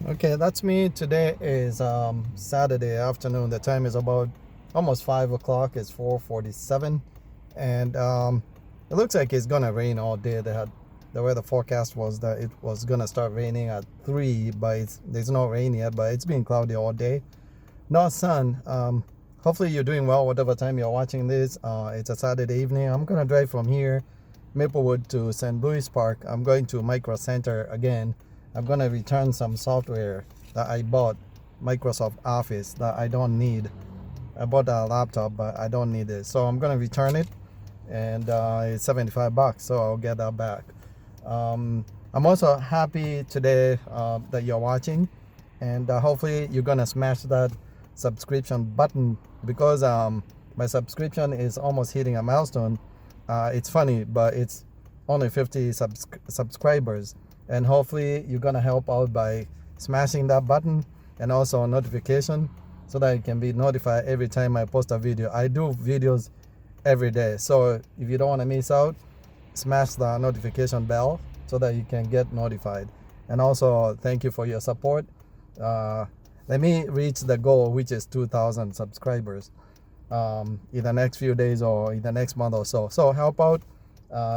Okay, that's me. Today is Saturday afternoon. The time is about almost 5 o'clock. It's 4:47, and it looks like it's gonna rain all day. The weather forecast was that it was gonna start raining at 3, but there's no rain yet. But it's been cloudy all day. No sun. Hopefully you're doing well whatever time you're watching this. It's a Saturday evening. I'm gonna drive from here, Maplewood, to St. Louis Park. I'm going to Micro Center again. I'm gonna return some software that I bought, Microsoft Office, that I don't need. I bought a laptop, but I don't need it, so I'm gonna return it, and it's $75, so I'll get that back. I'm also happy today that you're watching, and hopefully you're gonna smash that subscription button, because my subscription is almost hitting a milestone. It's funny, but it's only 50 subscribers, and hopefully you're gonna help out by smashing that button and also a notification, so that you can be notified every time I post a video. I do videos every day, so if you don't want to miss out, smash the notification bell so that you can get notified. And also thank you for your support. Let me reach the goal, which is 2,000 subscribers in the next few days or in the next month or so. So help out,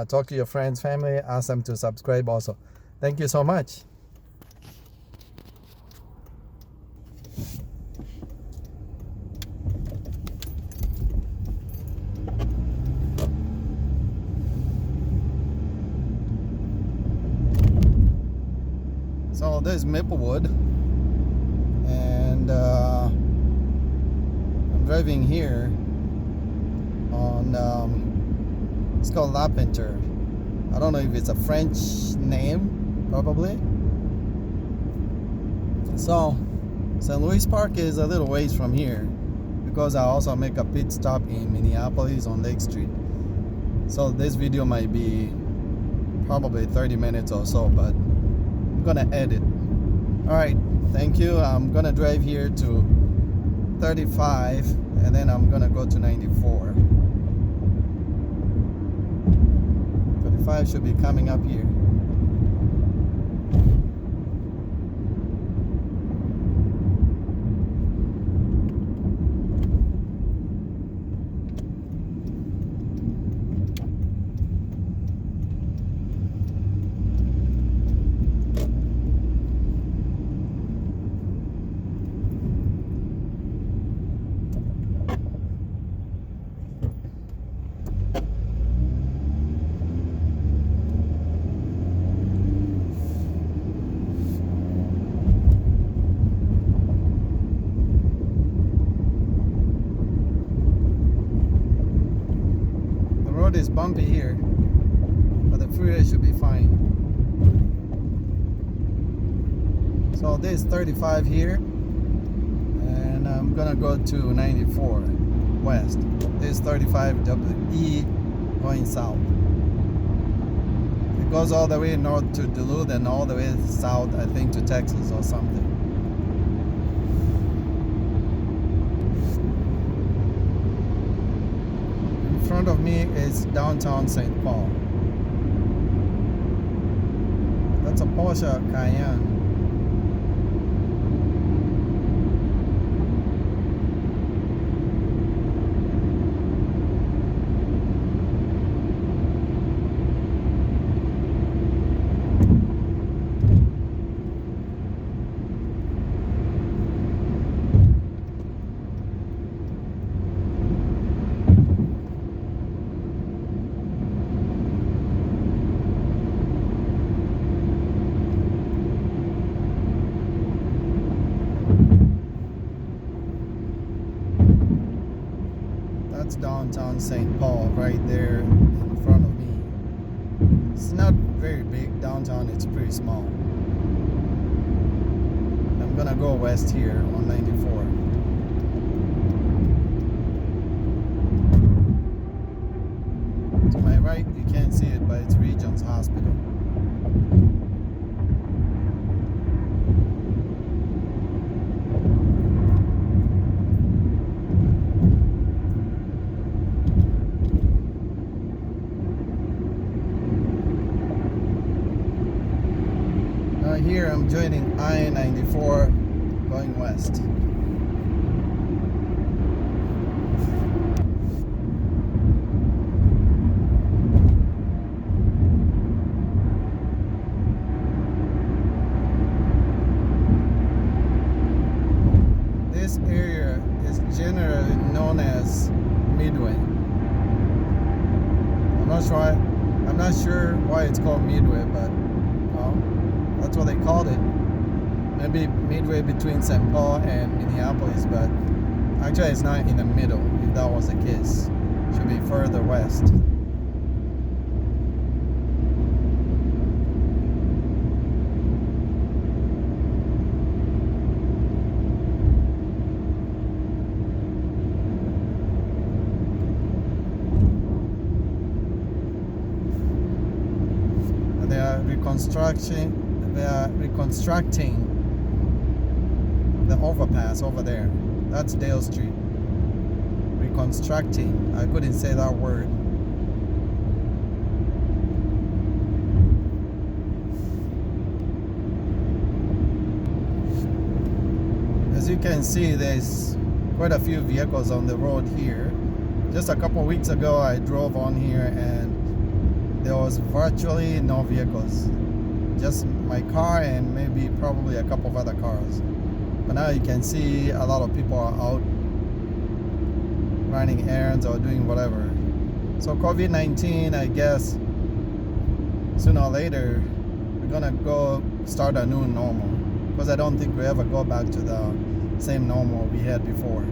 talk to your friends, family, ask them to subscribe also. Thank you so much. So there's Maplewood, and I'm driving here on it's called Lapinter. I don't know if it's a French name, probably. So St. Louis Park is a little ways from here, because I also make a pit stop in Minneapolis on Lake Street. So this video might be probably 30 minutes or so, but I'm gonna edit. Alright, thank you. I'm gonna drive here to 35, and then I'm gonna go to 94. 35 should be coming up here. Is bumpy here, but the freeway should be fine. So this is 35 here, and I'm gonna go to 94 west. This is 35 WE going south. It goes all the way north to Duluth and all the way south, I think, to Texas or something. In front of me is downtown St. Paul. That's a Porsche Cayenne. That's downtown St. Paul right there in front of me. It's not very big downtown, it's pretty small. I'm gonna go west here on 94. To my right, you can't see it, but it's Regions Hospital. Here I'm joining I-94 going west. This area is generally known as Midway. I'm not sure why it's called Midway, but well, that's what they called it. Maybe midway between St. Paul and Minneapolis, but actually it's not in the middle. If that was the case, it should be further west. They are reconstructing the overpass over there. That's Dale Street. Reconstructing. I couldn't say that word. As you can see, there's quite a few vehicles on the road here. Just a couple weeks ago I drove on here and there was virtually no vehicles. Just my car and maybe probably a couple of other cars. But now you can see a lot of people are out running errands or doing whatever. So COVID-19, I guess sooner or later we're gonna go start a new normal, because I don't think we ever go back to the same normal we had before.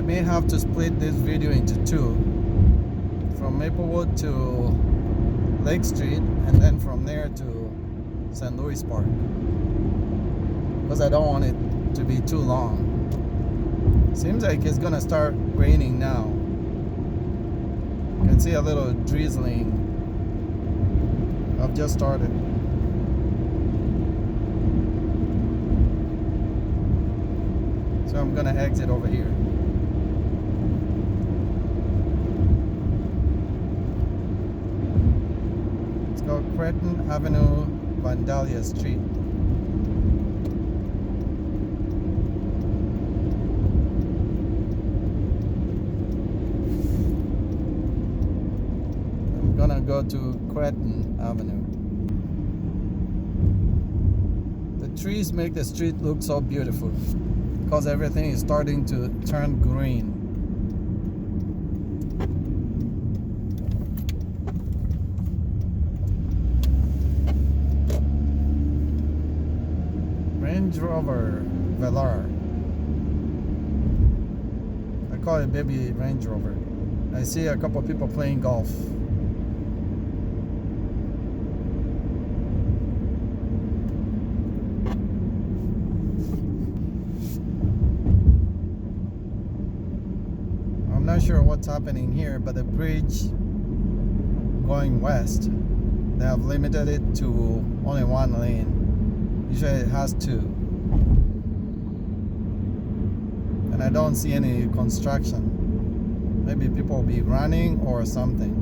May have to split this video into two, from Maplewood to Lake Street and then from there to St. Louis Park, because I don't want it to be too long. Seems like it's gonna start raining now. You can see a little drizzling. I've just started. So I'm gonna exit over here. Creighton Avenue, Vandalia Street. I'm gonna go to Creighton Avenue. The trees make the street look so beautiful because everything is starting to turn green. Range Rover Velar. I call it baby Range Rover. I see a couple of people playing golf. I'm not sure what's happening here, but the bridge going west, they have limited it to only one lane. Usually it has two. And I don't see any construction. Maybe people will be running or something.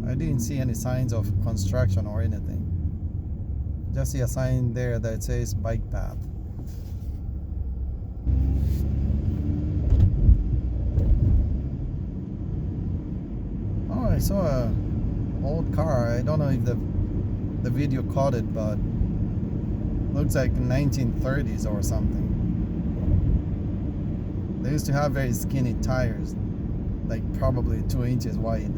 I didn't see any signs of construction or anything. Just see a sign there that says bike path. Oh, I saw a old car. I don't know if the video caught it, but looks like 1930s or something. They used to have very skinny tires, like probably 2 inches wide.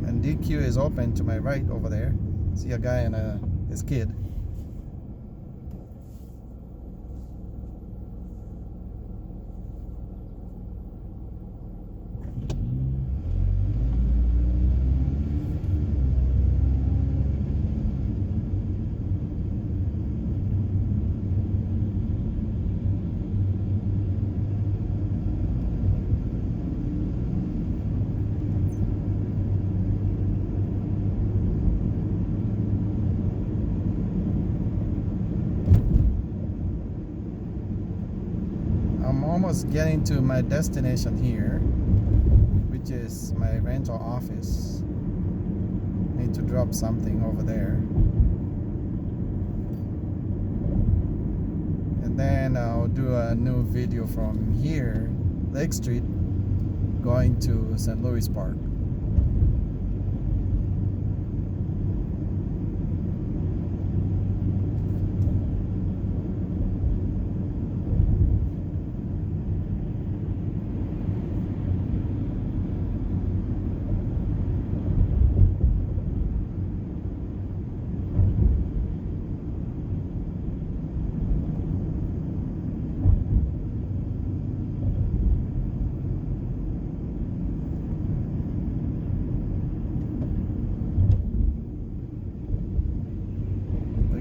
And DQ is open to my right over there. See a guy and his kid. I'm almost getting to my destination here, which is my rental office. Need to drop something over there. And then I'll do a new video from here, Lake Street, going to St. Louis Park.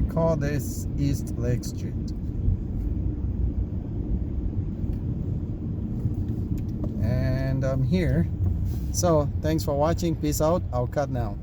Call this East Lake Street. And I'm here. So thanks for watching. Peace out. I'll cut now.